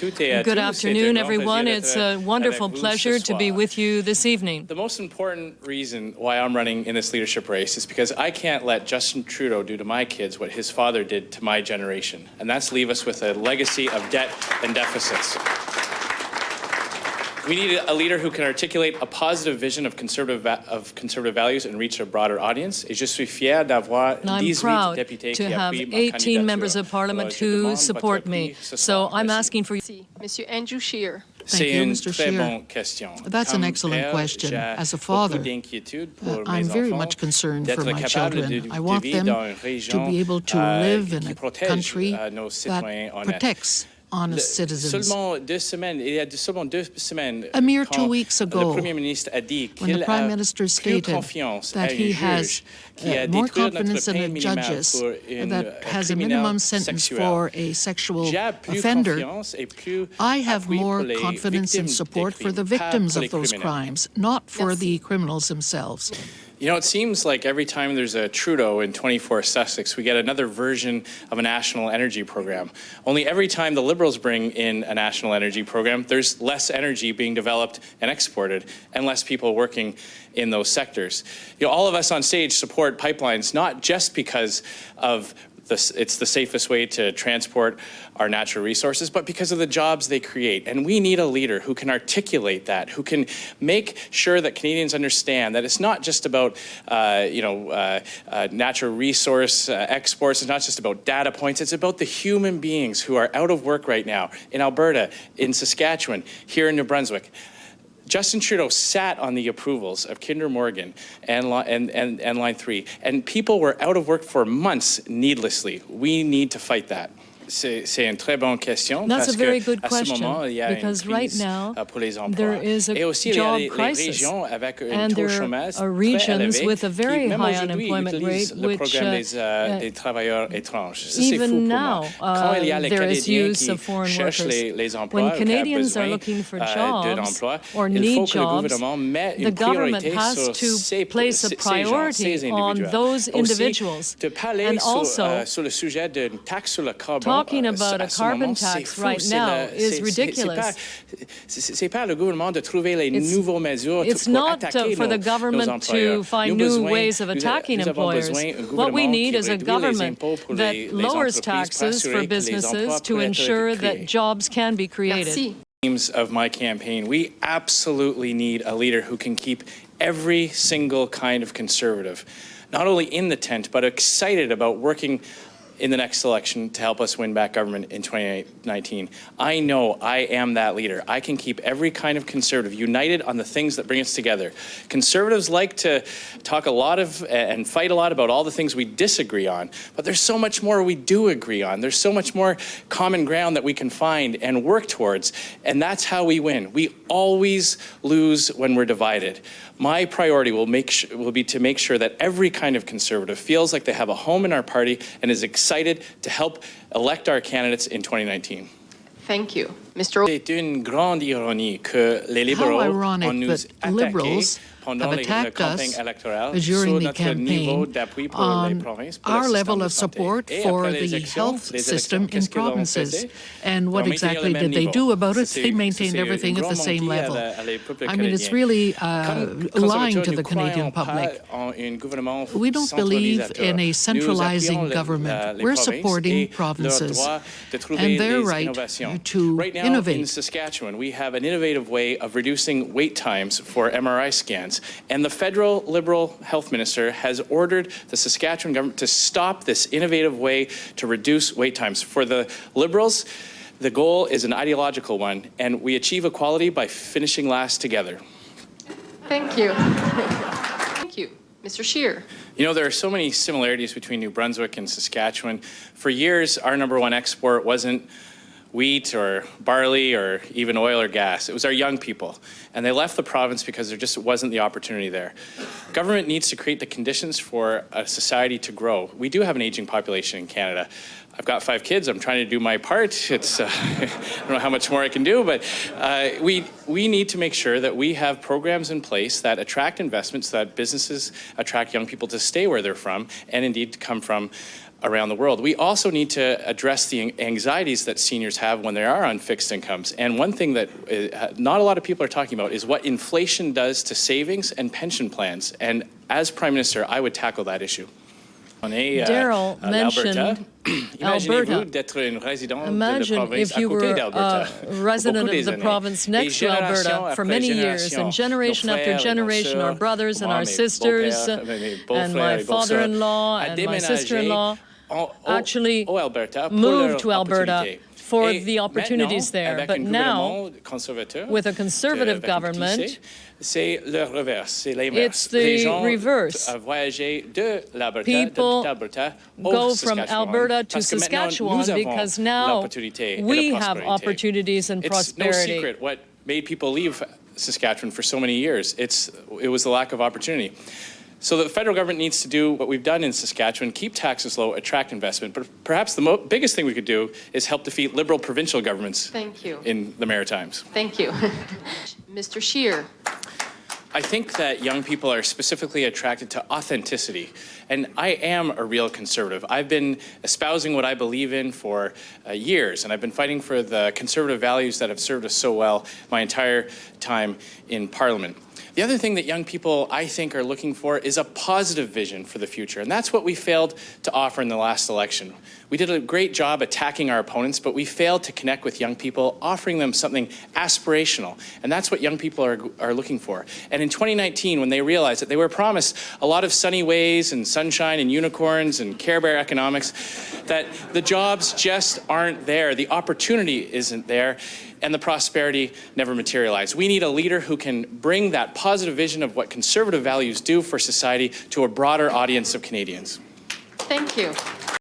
Good afternoon, everyone. It's a wonderful pleasure to be with you this evening. The most important reason why I'm running in this leadership race is because I can't let Justin Trudeau do to my kids what his father did to my generation, and that's leave us with a legacy of debt and deficits. We need a leader who can articulate a positive vision of conservative values and reach a broader audience. Et je suis fier d'avoir 18 députés to have 18 members of parliament who support me. So I'm asking for you. Monsieur Andrew Scheer. Thank you, Mr. Scheer. That's an excellent question. As a father, I'm very much concerned for my children. I want them to be able to live in a country that protects honest citizens. A mere 2 weeks ago, when the Prime Minister stated that he has more confidence in the judges that has a minimum sentence for a sexual offender, I have more confidence and support for the victims of those crimes, not for the criminals themselves. You know, it seems like every time there's a Trudeau in 24 Sussex, we get another version of a national energy program. Only every time the Liberals bring in a national energy program, there's less energy being developed and exported and less people working in those sectors. You know, all of us on stage support pipelines, not just because of it's the safest way to transport our natural resources, but because of the jobs they create. And we need a leader who can articulate that, who can make sure that Canadians understand that it's not just about, natural resource exports. It's not just about data points. It's about the human beings who are out of work right now in Alberta, in Saskatchewan, here in New Brunswick. Justin Trudeau sat on the approvals of Kinder Morgan and Line 3, and people were out of work for months needlessly. We need to fight that. That's a very good question, because right now there is a job crisis, and there are regions with a very high unemployment rate, which even now there is use of foreign workers. When Canadians are looking for jobs or need jobs, the government has to place a priority on those individuals. And also, talking about a carbon tax right now is ridiculous. It's not for the government to find new ways of attacking employers. What we need is a government that lowers taxes for businesses to ensure that jobs can be created. Themes of my campaign, we absolutely need a leader who can keep every single kind of conservative, not only in the tent, but excited about working in the next election to help us win back government in 2019. I know I am that leader. I can keep every kind of conservative united on the things that bring us together. Conservatives like to talk a lot of and fight a lot about all the things we disagree on, but there's so much more we do agree on. There's so much more common ground that we can find and work towards, and that's how we win. We always lose when we're divided. My priority will be to make sure that every kind of conservative feels like they have a home in our party and is excited to help elect our candidates in 2019. Thank you. Mr. C'est une grande ironie que les libéraux ont nous attaqués have attacked us during the campaign on our level of support for the health system in provinces. And what exactly did they do about it? They maintained everything at the same level. I mean, it's really lying to the Canadian public. We don't believe in a centralizing government. We're supporting provinces and their right to Right now innovate. in Saskatchewan, we have an innovative way of reducing wait times for MRI scans. And the federal Liberal health minister has ordered the Saskatchewan government to stop this innovative way to reduce wait times. For the Liberals, the goal is an ideological one, and we achieve equality by finishing last together. Thank you. Thank you. Mr. Scheer. You know, there are so many similarities between New Brunswick and Saskatchewan. For years, our #1 export wasn't wheat or barley or even oil or gas. It was our young people. And they left the province because there just wasn't the opportunity there. Government needs to create the conditions for a society to grow. We do have an aging population in Canada. I've got 5 kids. I'm trying to do my part. It's I don't know how much more I can do, but we need to make sure that we have programs in place that attract investments, that businesses attract young people to stay where they're from and indeed to come from around the world. We also need to address the anxieties that seniors have when they are on fixed incomes. And one thing that not a lot of people are talking about is what inflation does to savings and pension plans. And as Prime Minister, I would tackle that issue. Daryl mentioned Alberta. Imagine if you were a resident of the province next to Alberta for many years, and generation after generation, our brothers and our sisters, and my father-in-law and my sister-in-law actually moved to Alberta for the opportunities there. But now, with a Conservative government, it's the reverse. People go from Alberta to Saskatchewan because now we have opportunities and prosperity. It's no secret what made people leave Saskatchewan for so many years. It was the lack of opportunity. So the federal government needs to do what we've done in Saskatchewan, keep taxes low, attract investment. But perhaps the biggest thing we could do is help defeat Liberal provincial governments in the Maritimes. Thank you. Mr. Scheer. I think that young people are specifically attracted to authenticity, and I am a real conservative. I've been espousing what I believe in for years, and I've been fighting for the conservative values that have served us so well my entire time in Parliament. The other thing that young people, I think, are looking for is a positive vision for the future, and that's what we failed to offer in the last election. We did a great job attacking our opponents, but we failed to connect with young people, offering them something aspirational, and that's what young people are looking for. And in 2019, when they realized that they were promised a lot of sunny ways and sunshine and unicorns and Care Bear economics, that the jobs just aren't there, the opportunity isn't there, and the prosperity never materialized. We need a leader who can bring that positive vision of what conservative values do for society to a broader audience of Canadians. Thank you.